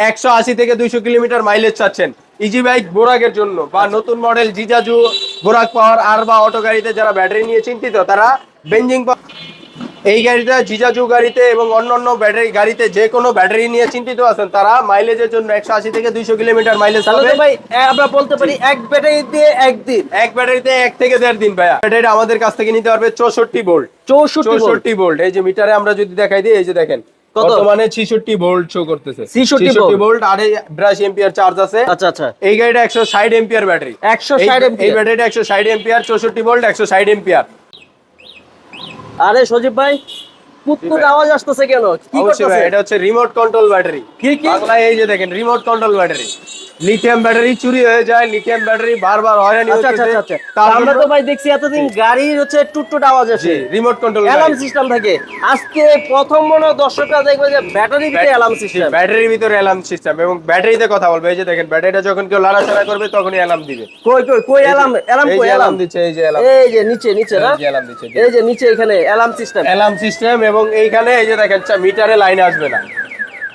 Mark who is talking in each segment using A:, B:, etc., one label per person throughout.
A: 180 থেকে 200 kilometre mileage চাচ্ছেন easy bike বোরাকের জন্য, বা নতুন মডেল জিজাজু বোরাক পাওয়ার আর বা অটো গাড়িতে যারা ব্যাটারি নিয়ে চিন্তিত, তারা বেঞ্জিং এই গাড়িটা জিজাজু গাড়িতে এবং অন্যান্য ব্যাটারি গাড়িতে যে কোনো ব্যাটারি নিয়ে চিন্তিত আছেন, তারা মাইলেজের জন্য 180 থেকে 200 কিলোমিটার মাইলেজ পাবে।
B: ভাই আমরা বলতে পারি এক ব্যাটারিতে একদিন,
A: এক ব্যাটারিতে 1 থেকে 1.5 দিন ভাইয়া। ব্যাটারিটা আমাদের কাছ থেকে নিতে পারবে 64 ভোল্ট। 64 ভোল্ট। এই যে মিটারে আমরা যদি দেখাই দিই, এই যে দেখেন বর্তমানে 66 ভোল্ট শো করতেছে। 66 ভোল্ট আর 82 এম্পিয়ার চার্জ আছে।
B: আচ্ছা আচ্ছা।
A: এই গাড়িটা 160 এম্পিয়ার ব্যাটারি।
B: 160 এম্পিয়ার।
A: এই ব্যাটারিটা 160 এম্পিয়ার, 64 ভোল্ট, 160 এম্পিয়ার।
B: আরে সজীব ভাই, কুতকুত আওয়াজ আসতেছে কেন? কি করতেছে?
A: এটা হচ্ছে রিমোট কন্ট্রোল ব্যাটারি।
B: কি কি?
A: বাংলায় এই যে দেখেন remote control battery. Lithium battery চুরি হয়ে যায়, লিথিয়াম ব্যাটারি বারবার হয়রানি
B: আচ্ছা
A: হচ্ছে।
B: আচ্ছা আচ্ছা। আমরা তো ভাই দেখছি এতদিন গাড়ির হচ্ছে টুটটুট আওয়াজ আসে,
A: রিমোট কন্ট্রোল
B: অ্যালার্ম সিস্টেম থাকে। আজকে প্রথম মনে হয় দর্শকরা দেখবে যে ব্যাটারির ভিতরে অ্যালার্ম সিস্টেম।
A: ব্যাটারির ভিতরে অ্যালার্ম সিস্টেম এবং ব্যাটারিতে কথা বলবে। এই যে দেখেন ব্যাটারিটা যখন কেউ লাড়াচাড়া করবে তখনই অ্যালার্ম দিবে।
B: কই কই কই অ্যালার্ম? অ্যালার্ম কই?
A: অ্যালার্ম দিচ্ছে, এই যে অ্যালার্ম।
B: এই যে নিচে নিচে না?
A: এই যে অ্যালার্ম দিচ্ছে।
B: এই যে নিচে এখানে অ্যালার্ম সিস্টেম।
A: অ্যালার্ম সিস্টেম এবং এইখানে এই যে দেখেন মিটারে লাইন আসবে না।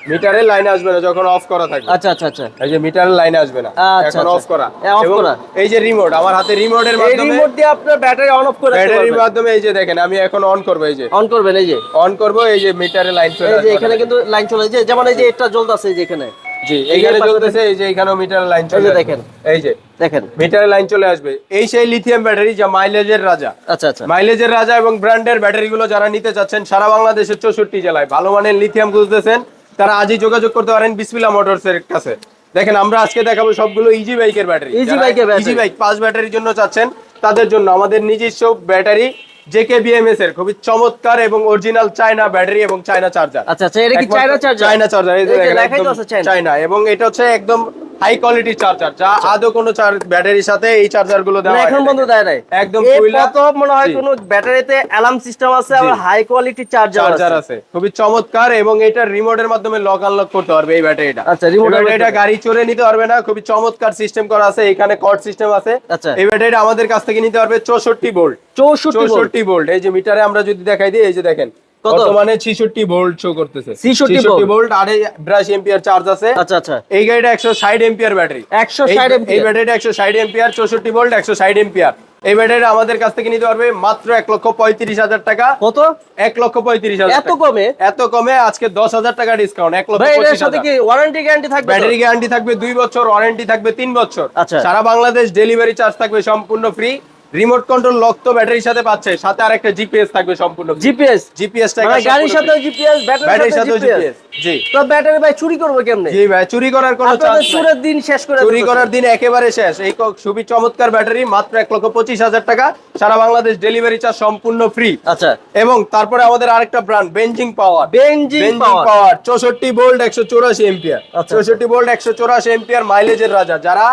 A: মিটারে লাইন আসবে না যখন অফ করা থাকবে।
B: আচ্ছা আচ্ছা আচ্ছা।
A: এই যে মিটারে লাইন আসবে না, এখন অফ করা।
B: অফ করা।
A: এই যে রিমোট, আমার হাতে রিমোটের মাধ্যমে,
B: এই রিমোট দিয়ে আপনার ব্যাটারি অন অফ করে রাখতে পারবেন।
A: ব্যাটারির মাধ্যমে এই যে দেখেন আমি এখন অন করব, এই যে
B: অন করবেন, এই যে
A: অন করব, এই যে মিটারে লাইন চলে
B: এই
A: আসবে।
B: যে এখানে কিন্তু লাইন চলে যায়, যেমন এই যে এটা জ্বলতেছে এই যে এখানে।
A: জি, এইখানে জ্বলতেছে, এই যে এখানেও মিটারে লাইন চলে আসবে।
B: দেখেন,
A: এই যে
B: দেখেন
A: মিটারে লাইন চলে আসবে। এই সেই লিথিয়াম ব্যাটারি যা মাইলেজের রাজা।
B: আচ্ছা আচ্ছা।
A: মাইলেজের রাজা এবং ব্র্যান্ডের ব্যাটারিগুলো যারা নিতে চাচ্ছেন সারা বাংলাদেশের 64 জেলায় ভালো মানের লিথিয়াম খুঁজতেছেন, তারা আজই যোগাযোগ করতে পারেন বিসমিল্লাহ মোটরসের কাছে। দেখেন আমরা আজকে দেখাবো সবগুলো ইজি বাইকের ব্যাটারি।
B: ইজি বাইকের ব্যাটারি।
A: ইজি বাইক 5 ব্যাটারির জন্য চাচ্ছেন, তাদের জন্য আমাদের নিজস্ব ব্যাটারি জেকেবিএমএস এর খুবই চমৎকার এবং অরিজিনাল চায়না ব্যাটারি এবং চায়না চার্জার।
B: আচ্ছা আচ্ছা, এটা কি চায়না চার্জার?
A: চায়না চার্জার, এই যে দেখেন
B: দেখাই তো আছে
A: চায়না, এবং এটা হচ্ছে একদম হাই কোয়ালিটির চার্জার, যা আদৌ কোনো ব্যাটারির সাথে এই চার্জার গুলো দেওয়া
B: এখন বন্ধ দেয় নাই
A: একদম
B: প্রথম মনে হয় কোন ব্যাটারিতে অ্যালার্ম সিস্টেম আছে, আর হাই কোয়ালিটির চার্জার
A: আছে, খুবই চমৎকার। এবং এটা রিমোটের মাধ্যমে লক আনলক করতে পারবে এই ব্যাটারিটা।
B: আচ্ছা, রিমোটের
A: এটা গাড়ি চড়ে নিতে পারবে না, খুবই চমৎকার সিস্টেম করা আছে, এখানে কর্ড সিস্টেম আছে।
B: আচ্ছা,
A: এই ব্যাটারিটা আমাদের কাছ থেকে নিতে পারবে 64 ভোল্ট। 64 ভোল্ট। এই যে মিটারে আমরা যদি দেখাই দিই, এই যে দেখেন বর্তমানে 66 ভোল্ট শো করতেছে। 66 ভোল্ট আর 82 এম্পিয়ার চার্জ আছে।
B: আচ্ছা আচ্ছা।
A: এই গাড়িটা 160 এম্পিয়ার ব্যাটারি।
B: 160 এম্পিয়ার।
A: এই ব্যাটারিটা 160 এম্পিয়ার, 64 ভোল্ট, 160 এম্পিয়ার। এই ব্যাটারিটা আমাদের কাছ থেকে নিতে পারবে মাত্র 1,35,000 টাকা।
B: কত?
A: 1,35,000।
B: এত কমে?
A: এত কমে আজকে 10,000 টাকা ডিসকাউন্ট।
B: 1,25,000। এর সাথে কি ওয়ারেন্টি গ্যারান্টি থাকবে?
A: ব্যাটারি গ্যারান্টি থাকবে 2 বছর, ওয়ারেন্টি থাকবে 3 বছর।
B: আচ্ছা।
A: সারা বাংলাদেশ ডেলিভারি চার্জ থাকবে সম্পূর্ণ ফ্রি। রিমোট কন্ট্রোল লক তো ব্যাটারির সাথে পাচ্ছে, সাথে আরেকটা জিপিএস থাকবে সম্পূর্ণ।
B: জিপিএস টা গাড়ির সাথে জিপিএস, ব্যাটারির সাথে জিপিএস।
A: জি।
B: তো ব্যাটারি ভাই চুরি করবে কেমনে?
A: জি ভাই, চুরি করার কোনো চান্স নাই।
B: চুরির দিন শেষ করে
A: চুরি করার দিন একেবারে শেষ। এই খুবই চমৎকার ব্যাটারি মাত্র 1,25,000 টাকা, সারা বাংলাদেশ ডেলিভারি চার্জ সম্পূর্ণ ফ্রি।
B: আচ্ছা।
A: এবং তারপরে আমাদের আরেকটা ব্র্যান্ড বেঞ্জিং পাওয়ার।
B: বেঞ্জিং
A: পাওয়ার 64 ভোল্ট, 184 এম্পিয়ার। 64 ভোল্ট, 184 এম্পিয়ার মাইলেজের রাজা। যারা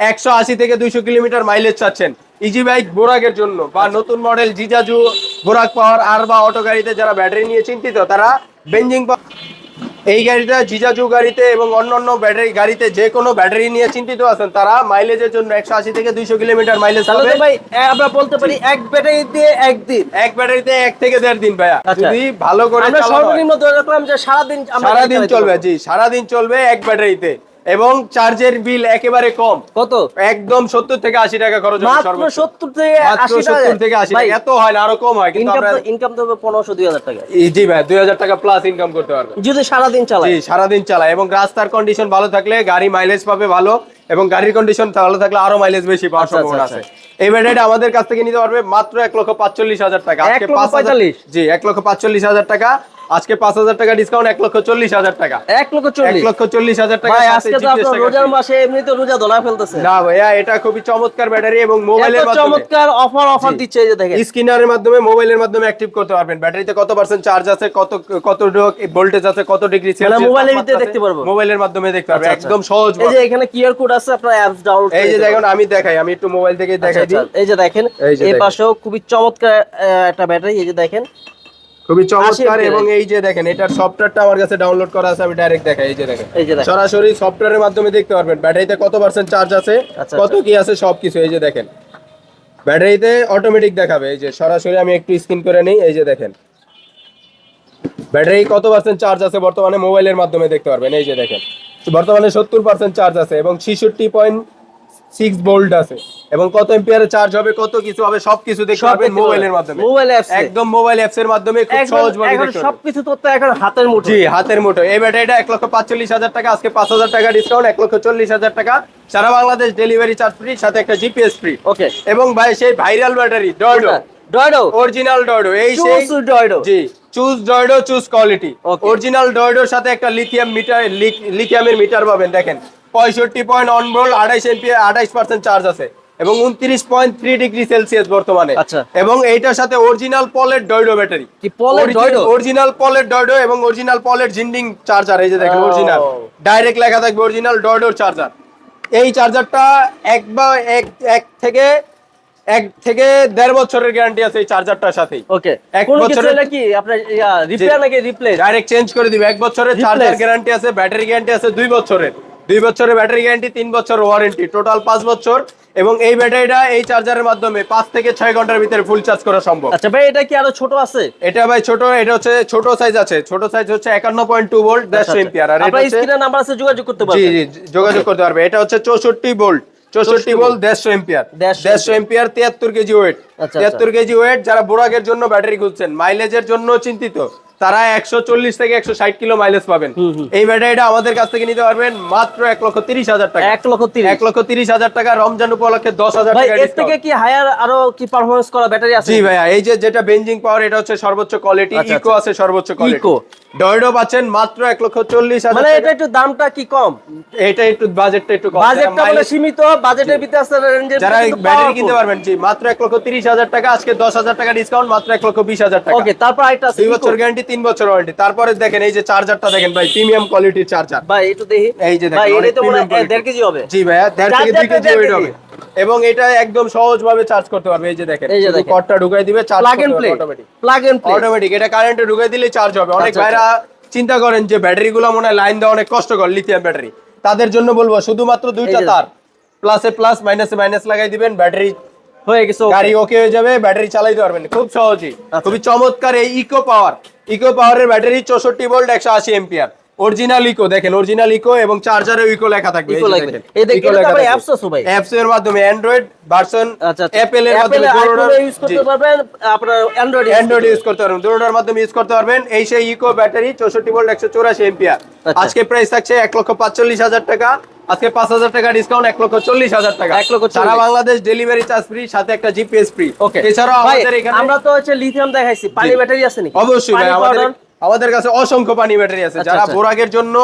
A: 180 থেকে 200 কিলোমিটার মাইলেজ চাচ্ছেন ইজি বাইক বোরাকের জন্য, বা নতুন মডেল জিজাজু বোরাক পাওয়ার আর বা অটো গাড়িতে যারা ব্যাটারি নিয়ে চিন্তিত, তারা বেঞ্জিং এই গাড়িটা জিজাজু গাড়িতে এবং অন্যান্য ব্যাটারি গাড়িতে যে কোনো ব্যাটারি নিয়ে চিন্তিত আছেন, তারা মাইলেজের জন্য 180 থেকে 200 কিলোমিটার মাইলেজ পাবে।
B: ভাই আমরা বলতে পারি এক ব্যাটারিতে একদিন,
A: এক ব্যাটারিতে 1 থেকে 1.5 দিন ভাইয়া। যদি ভালো করে
B: আমরা সর্বনিম্ন ধরে রাখলাম যে সারাদিন
A: চলবে। জি, সারাদিন চলবে এক ব্যাটারিতে, এবং চার্জের বিল একেবারে কম।
B: কত?
A: একদম 70 থেকে 80 টাকা খরচ হবে।
B: মাত্র 70 থেকে 80
A: টাকা। এত হয় না, আরো কম হয়, কিন্তু আমরা
B: ইনকাম তো হবে 1500-2000 টাকা।
A: জি ভাই, 2000 টাকা প্লাস ইনকাম করতে পারবে
B: যদি সারাদিন চালায়।
A: জি, সারাদিন চালায়। এবং রাস্তার কন্ডিশন ভালো থাকলে গাড়ি মাইলেজ পাবে ভালো, এবং গাড়ির কন্ডিশন ভালো থাকলে আরো মাইলেজ বেশি পাওয়ার সম্ভাবনা আছে। এই ব্যাটারিটা আমাদের কাছ থেকে নিতে পারবে মাত্র 1,45,000 টাকা। আজকে
B: 1,45,000।
A: জি, 1,45,000 টাকা। আজকে 5,000 টাকা ডিসকাউন্ট, 1,40,000 টাকা। 1,40,000 টাকা।
B: ভাই আজকে তো আপনারা রোজার মাসে এমনিতে রোজা ধরা ফেলতেছে।
A: না ভাইয়া, এটা খুবই চমৎকার ব্যাটারি এবং মোবাইলের মাধ্যমে
B: চমৎকার অফার দিচ্ছে। এই যে দেখেন
A: স্ক্যানারের মাধ্যমে, মোবাইলের মাধ্যমে অ্যাক্টিভ করতে পারবেন। ব্যাটারিতে কত পার্সেন্ট চার্জ আছে, কত ভোল্টেজ আছে, কত ডিগ্রি সেলসিয়াস,
B: মোবাইলের ভিতরে দেখতে পারবো।
A: মোবাইলের মাধ্যমে দেখতে পারবেন একদম সহজ।
B: এই যে এখানে কিউআর কোড আছে, আপনারা অ্যাপস ডাউনলোড করে।
A: এই যে দেখুন, আমি দেখাই, আমি একটু মোবাইল থেকে দেখাই দিই।
B: এই যে দেখেন, এই পাশেও খুবই চমৎকার একটা ব্যাটারি। এই যে দেখেন
A: খুবই চমৎকার। এবং এই যে দেখেন, এটার সফটওয়্যারটা আমার কাছে ডাউনলোড করা আছে, আমি ডাইরেক্ট দেখাই। এই যে দেখেন, সরাসরি সফটওয়্যারের মাধ্যমে দেখতে পারবেন ব্যাটারিতে কত পার্সেন্ট চার্জ আছে, কত কি আছে সবকিছু। এই যে দেখেন, ব্যাটারিতে অটোমেটিক দেখাবে। এই যে সরাসরি আমি একটু স্ক্রিন করে নেই। এই যে দেখেন ব্যাটারি কত পার্সেন্ট চার্জ আছে বর্তমানে, মোবাইলের মাধ্যমে দেখতে পারবেন। এই যে দেখেন বর্তমানে 70% চার্জ আছে এবং 66.6 ভোল্ট আছে এবং কত এম্পিয়ারে চার্জ হবে, কত কিছু হবে সবকিছু দেখতে পারবেন মোবাইলের মাধ্যমে।
B: মোবাইল অ্যাপস,
A: একদম মোবাইল অ্যাপস এর মাধ্যমে খুব সহজভাবে
B: এখন
A: দেখতে পারবেন।
B: সবকিছু তথ্য এখন হাতের মুঠোয়।
A: জি, হাতের মুঠো। এই ব্যাটারিটা 1,45,000 টাকা, আজকে 5,000 টাকা ডিসকাউন্ট, 1,40,000 টাকা, সারা বাংলাদেশ ডেলিভারি চার্জ ফ্রি, সাথে একটা জিপিএস ফ্রি।
B: ওকে,
A: এবং ভাই সেই ভাইরাল ব্যাটারি ডয়ডো,
B: ডয়ডো
A: অরিজিনাল ডয়ডো, এই সেই
B: চুজ ডয়ডো।
A: জি, চুজ ডয়ডো, চুজ কোয়ালিটি।
B: Okay.
A: অরিজিনাল ডয়ডোর সাথে একটা লিথিয়াম মিটার, লিথিয়ামের মিটার পাবেন। দেখেন 65 ভোল্ট, 28 এম্পিয়ার, 28% চার্জ আছে এবং 29.3 ডিগ্রি সেলসিয়াস বর্তমানে।
B: আচ্ছা।
A: এবং এইটার সাথে অরিজিনাল পলের ডয়ডো ব্যাটারি,
B: কি পলের ডয়ডো?
A: অরিজিনাল পলের ডয়ডো এবং অরিজিনাল পলের জিন্ডিং চার্জার। এই যে দেখেন
B: Oh.
A: অরিজিনাল, ডাইরেক্ট লেখা থাকবে অরিজিনাল ডয়ডোর চার্জার। এই চার্জারটা এক থেকে 1.5 বছরের গ্যারান্টি আছে এই চার্জারটার সাথেই।
B: ওকে,
A: এক
B: কোন কিছু
A: বছরের-
B: হলে কি আপনার রিপেয়ার নাকি রিপ্লেস?
A: ডাইরেক্ট চেঞ্জ করে দিবে। 1 বছরের চার্জার
B: Replace।
A: গ্যারান্টি আছে, ব্যাটারি গ্যারান্টি আছে 2 বছরের, 2 বছরের ব্যাটারি গ্যারান্টি, 3 বছর ওয়ারেন্টি, টোটাল 5 বছর। এবং এই ব্যাটারিটা এই চার্জারের মাধ্যমে 5 থেকে 6 ঘন্টার ভিতরে ফুল চার্জ করা সম্ভব।
B: আচ্ছা ভাই, এটা কি আরো ছোট আছে?
A: এটা ভাই ছোট, এটা হচ্ছে ছোট সাইজ আছে, ছোট সাইজ হচ্ছে 51.2 ভোল্ট 150 এম্পিয়ার। আর এটা
B: আপনার
A: হচ্ছে
B: স্ক্রিনে নাম্বার আছে, যোগাযোগ করতে
A: জি
B: পারবেন।
A: জি যোগাযোগ করতে পারবে। এটা হচ্ছে 64 volt 150 ampere, 150 ampere, 73 KG weight.
B: আচ্ছা,
A: 73 কেজি ওয়েট। যারা বোরাকের জন্য ব্যাটারি খুঁজছেন, মাইলেজের জন্য চিন্তিত, তারা 140 থেকে 160 কিলো মাইলেজ পাবেন। এই ব্যাটারিটা আমাদের কাছ থেকে নিতে পারবেন মাত্র 1,30,000 টাকা।
B: 1,30,000
A: 1,30,000 টাকা। রমজান উপলক্ষে 10,000
B: ভাই,
A: টাকা
B: এর থেকে
A: ডিসকাউন্ট।
B: কি হায়ার আরো কি পারফরম্যান্স করা ব্যাটারি আছে?
A: জি ভাইয়া, এই যে যেটা বেঞ্জিং পাওয়ার, এটা হচ্ছে সর্বোচ্চ কোয়ালিটি।
B: আচ্ছা,
A: ইকো আছে সর্বোচ্চ কোয়ালিটি।
B: ইকো।
A: ডয়ডো পাচ্ছেন মাত্র 1,40,000
B: মানে
A: টাকা।
B: এটা একটু দামটা কি কম?
A: এটা একটু বাজেটটা একটু কম।
B: বাজেটটা মানে সীমিত, বাজেটের ভিতরে আছে রেঞ্জের,
A: যারা ব্যাটারি কিনতে পারবেন, জি মাত্র 1,30,000 টাকা, আজকে 10,000 টাকা ডিসকাউন্ট, মাত্র 1,20,000 টাকা।
B: ওকে, তারপর আরেকটা আছে
A: 2 বছর গ্যারান্টি, 3 বছর ওয়ারেন্টি। তারপরে দেখেন এই যে চার্জারটা দেখেন ভাই, প্রিমিয়াম কোয়ালিটির চার্জার।
B: ভাই একটু দেখি।
A: এই যে দেখেন,
B: ভাই
A: অনেক
B: এটা তো মনে হয়
A: premium quality।
B: 1.5 কেজি হবে।
A: জি ভাইয়া, 1.5 থেকে 2 কেজি
B: 1.5
A: ওয়েট হবে এবং এটা একদম সহজভাবে চার্জ করতে পারবে। এই যে দেখেন,
B: এই যে
A: শুধু
B: দেখেন।
A: কর্ডটা ঢুকাই দিবে, চার্জ
B: প্লাগ
A: করতে
B: এন্ড প্লে,
A: পারবে automatic.
B: Plug and play.
A: Automatic, এটা কারেন্টে ঢুকাই দিলে চার্জ হবে। অনেক
B: আচ্ছা,
A: ভাইরা চিন্তা করেন যে ব্যাটারি গুলো মনে হয় লাইন দেওয়া অনেক কষ্টকর, লিথিয়াম ব্যাটারি, তাদের জন্য বলবো শুধুমাত্র 2টা
B: এই যে।
A: তার, প্লাসে প্লাস মাইনাসে মাইনাস লাগাই দিবেন, ব্যাটারি
B: হয়ে গেছে।
A: গাড়ি ওকে হয়ে যাবে, ব্যাটারি চালাইতে পারবেন খুব সহজেই।
B: আচ্ছা।
A: খুবই চমৎকার এই ইকো পাওয়ারের battery, 64 volt 180 ampere, original Eco. দেখেন অরিজিনাল ইকো এবং চার্জারে ইকো লেখা থাকবে।
B: ইকো লাগবে। এই দেখেন তারপরে অ্যাপস আছে ভাই।
A: অ্যাপস এর মাধ্যমে অ্যান্ড্রয়েড ভার্সন,
B: আচ্ছা,
A: অ্যাপল এর মাধ্যমে
B: ইউজ করতে পারবেন, আপনার
A: অ্যান্ড্রয়েড ইউজ করতে পারবেন, দুটোর মাধ্যমে ইউজ করতে পারবেন। এই সেই ইকো ব্যাটারি 64 ভোল্ট 184 এম্পিয়ার।
B: আচ্ছা।
A: আজকে প্রাইস থাকছে 1,45,000 টাকা, আজকে 5,000 টাকা ডিসকাউন্ট, 1,40,000 টাকা।
B: 1,40,000
A: সারা বাংলাদেশ ডেলিভারি চার্জ ফ্রি, সাথে একটা জিপিএস ফ্রি।
B: ওকে,
A: এছাড়াও
B: ভাই
A: আমাদের এখানে
B: আমরা তো হচ্ছে লিথিয়াম দেখাইছি, পানি
A: জি।
B: ব্যাটারি আছে নাকি?
A: অবশ্যই ভাই,
B: পানি
A: আমাদের
B: powder?
A: আমাদের কাছে অসংখ্য পানি ব্যাটারি আছে।
B: আচ্ছা,
A: যারা
B: আচ্ছা।
A: বোরাকের জন্য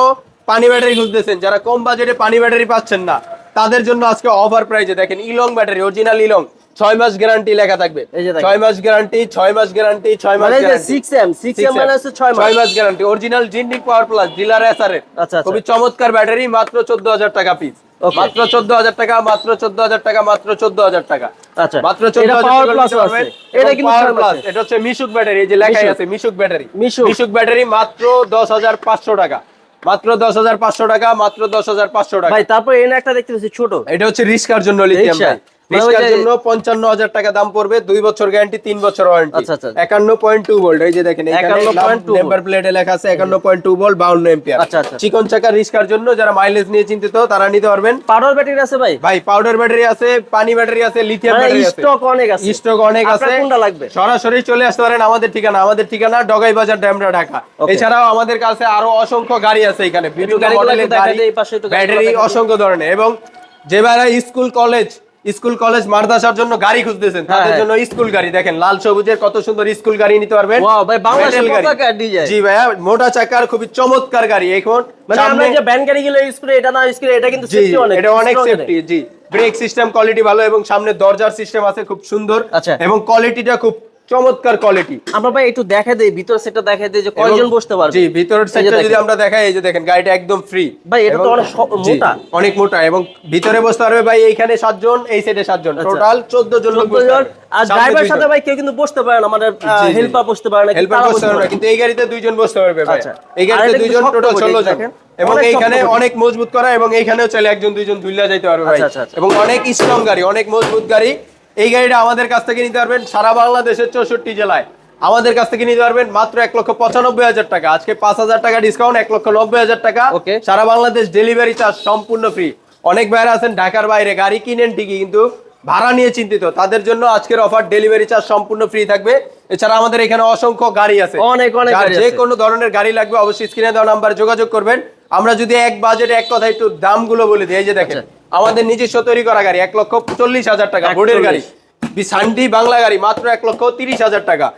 A: পানি ব্যাটারি খুঁজতেছেন, যারা কম বাজেটে পানি ব্যাটারি পাচ্ছেন না, তাদের জন্য আজকে অফার প্রাইসে দেখেন ইলং ব্যাটারি, অরিজিনাল ইলং, 6 মাস গ্যারান্টি লেখা থাকবে।
B: এই যে দেখেন।
A: 6 মাস গ্যারান্টি, 6 মাস গ্যারান্টি, 6 মাস
B: মানে যে
A: গ্যারান্টি।
B: 6M মানে হচ্ছে 6 মাস।
A: 6 মাস guarantee, original জিন্ডিং power plus, dealer SR এর।
B: আচ্ছা, আচ্ছা।
A: খুবই চমৎকার ব্যাটারি, মাত্র 14,000 টাকা পিস।
B: Okay.
A: মাত্র 14,000 টাকা, মাত্র 14,000 টাকা, মাত্র 14,000 টাকা।
B: আচ্ছা,
A: মাত্র
B: এটা
A: 14,000
B: পাওয়ার
A: টাকা
B: প্লাস
A: নিতে পারবেন।
B: আছে। এটা কিন্তু
A: পাওয়ার
B: 6
A: প্লাস,
B: মাসের।
A: এটা হচ্ছে মিশুক ব্যাটারি, এই যে লেখাই
B: মিশুক।
A: আছে মিশুক ব্যাটারি।
B: মিশুক।
A: মিশুক ব্যাটারি মাত্র 10,500 টাকা, মাত্র 10,500 টাকা, মাত্র 10,500 টাকা।
B: ভাই তারপর এনে একটা দেখতে পাচ্ছি ছোট।
A: এটা হচ্ছে রিস্কার জন্য লিথিয়াম
B: রিস্কা।
A: ভাই। রিস্কার জন্য 55,000 টাকা দাম পড়বে, 2 বছর গ্যারান্টি, 3 বছর ওয়ারেন্টি।
B: আচ্ছা, আচ্ছা।
A: 51.2 ভোল্ট, এই যে দেখেন এখানে
B: 51.2
A: নাম্বার প্লেটে লেখা আছে 51.2 ভোল্ট 52 এম্পিয়ার।
B: আচ্ছা, আচ্ছা।
A: চিকন চাকা রিস্কার জন্য যারা মাইলেজ নিয়ে চিন্তিত, তারা নিতে পারবেন।
B: পাউডার ব্যাটারি আছে ভাই?
A: ভাই পাউডার ব্যাটারি আছে, পানি ব্যাটারি আছে, লিথিয়াম
B: মানে
A: ব্যাটারি আছে,
B: স্টক অনেক আছে।
A: স্টক অনেক আছে।
B: আপনার কোনটা লাগবে?
A: সরাসরি চলে আসতে পারেন আমাদের ঠিকানা ডগাই বাজার, ডেমরা, ঢাকা।
B: Okay.
A: এছাড়াও আমাদের কাছে আরো অসংখ্য গাড়ি আছে এখানে, বিভিন্ন
B: গাড়িগুলো
A: মডেলের
B: একটু দেখা
A: গাড়ি,
B: যায়, এই পাশে একটু গাড়িগুলো
A: ব্যাটারি
B: দেখা যায়।
A: অসংখ্য ধরনের। এবং যে ভাইরা স্কুল কলেজ মাদ্রাসার জন্য গাড়ি খুঁজতেছেন, তাদের
B: হ্যাঁ।
A: জন্য স্কুল গাড়ি দেখেন, লাল সবুজের কত সুন্দর স্কুল গাড়ি নিতে পারবেন।
B: ওয়াও ভাই, বাংলাদেশের
A: Metal গাড়ি।
B: পতাকা ডিজাইন।
A: জি ভাইয়া, মোটা চাকার খুবই চমৎকার গাড়ি। এখন
B: মানে আমরা যে ব্যান গাড়িগুলো ইউজ করি, এটা না ইউজ করি, এটা কিন্তু
A: জি,
B: সেফটি অনেক,
A: এটা অনেক
B: strong
A: সেফটি। জি, ব্রেক সিস্টেম কোয়ালিটি ভালো এবং সামনে দরজার সিস্টেম আছে খুব সুন্দর।
B: আচ্ছা।
A: এবং কোয়ালিটিটা খুব চমৎকার কোয়ালিটি।
B: আমরা ভাই একটু দেখা দেই, ভিতর সেটটা দেখা দেই যে কয়জন বসতে পারবে।
A: জি, ভিতরের সাইডটা যদি আমরা দেখাই, এই যে দেখেন গাড়িটা একদম ফ্রি।
B: ভাই এটা তো অনেক মোটা।
A: অনেক মোটা এবং ভিতরে বসতে পারবে ভাই এইখানে 7 জন, এই সাইডে 7 জন, টোটাল 14 জন লোক বসতে পারবে।
B: আর ড্রাইভারের সাথে ভাই কেউ কিন্তু বসতে পারে না, আমাদের হেল্পার বসতে পারে না,
A: হেল্পার বসতে পারবে না, কিন্তু এই গাড়িতে 2 জন বসতে পারবে ভাই।
B: আচ্ছা।
A: এই গাড়িতে
B: আর এটা
A: 2 জন,
B: কিন্তু
A: টোটাল
B: শক্ত
A: 16
B: বডি,
A: জন।
B: দেখেন।
A: এবং
B: অনেক
A: এইখানে
B: শক্ত বডি।
A: অনেক মজবুত করা এবং এইখানেও চাইলে 1 জন 2 জন ঝুলিয়ে যাইতে পারবে ভাই।
B: আচ্ছা, আচ্ছা।
A: এবং অনেক স্ট্রং গাড়ি, অনেক মজবুত গাড়ি। এই গাড়িটা আমাদের কাছ থেকে নিতে পারবেন সারা বাংলাদেশের 64 জেলায়। আমাদের কাছ থেকে নিতে পারবেন মাত্র 1,95,000 টাকা। আজকে 5,000 টাকা ডিসকাউন্ট, 1,90,000 টাকা।
B: Okay.
A: সারা বাংলাদেশ ডেলিভারি চার্জ সম্পূর্ণ ফ্রি। অনেক ভাইরা আছেন ঢাকার বাইরে, গাড়ি কিনেন ঠিকই কিন্তু ভাড়া নিয়ে চিন্তিত, তাদের জন্য আজকের অফার, ডেলিভারি চার্জ সম্পূর্ণ ফ্রি থাকবে। এছাড়া আমাদের এখানে অসংখ্য গাড়ি আছে,
B: অনেক
A: যার
B: গাড়ি
A: যে
B: আছে।
A: কোনো ধরনের গাড়ি লাগবে অবশ্যই স্ক্রিনে দেওয়া নাম্বারে যোগাযোগ করবেন। আমরা যদি এক বাজেটে এক কথা একটু দামগুলো বলে দিই, এই যে দেখেন আমাদের নিজস্ব তৈরি করা গাড়ি 1,40,000 টাকা, বোর্ডের গাড়ি সানডি বাংলা গাড়ি মাত্র 1,30,000 টাকা।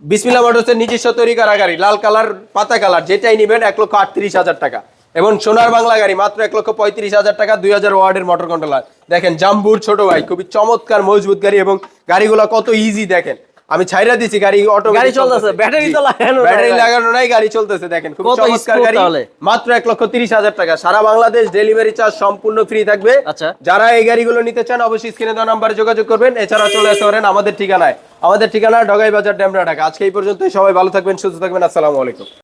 A: বিসমিল্লাহ মোটরসের নিজস্ব তৈরি করা গাড়ি, লাল কালার পাতা কালার, যেটাই নিবেন 1,38,000 টাকা। এবং সোনার বাংলা গাড়ি মাত্র 1,35,000 টাকা, 2000 ওয়ার্ডের মোটর কন্ট্রোলার। দেখেন জাম্বুর ছোট ভাই, খুবই চমৎকার মজবুত গাড়ি, এবং গাড়িগুলো কত ইজি দেখেন। আমি ছাইরা দিছি গাড়ি, অটো
B: গাড়ি চলতেছে, ব্যাটারি তো লাগানো নাই,
A: ব্যাটারি লাগানো নাই, গাড়ি চলতেছে। দেখেন খুব
B: কত
A: চমৎকার
B: smooth
A: গাড়ি,
B: তাহলে।
A: মাত্র 1,30,000 টাকা। সারা বাংলাদেশ ডেলিভারি চার্জ সম্পূর্ণ ফ্রি থাকবে।
B: আচ্ছা।
A: যারা এই গাড়িগুলো নিতে চান অবশ্যই স্ক্রিনে দেওয়া নাম্বারে যোগাযোগ করবেন। এছাড়া চলে আসতে পারেন আমাদের ঠিকানায়, আমাদের ঠিকানা ঢাকাই বাজার, ডেমরা, ঢাকা। আজকে এই পর্যন্তই, সবাই ভালো থাকবেন, সুস্থ থাকবেন, আসসালামু আলাইকুম।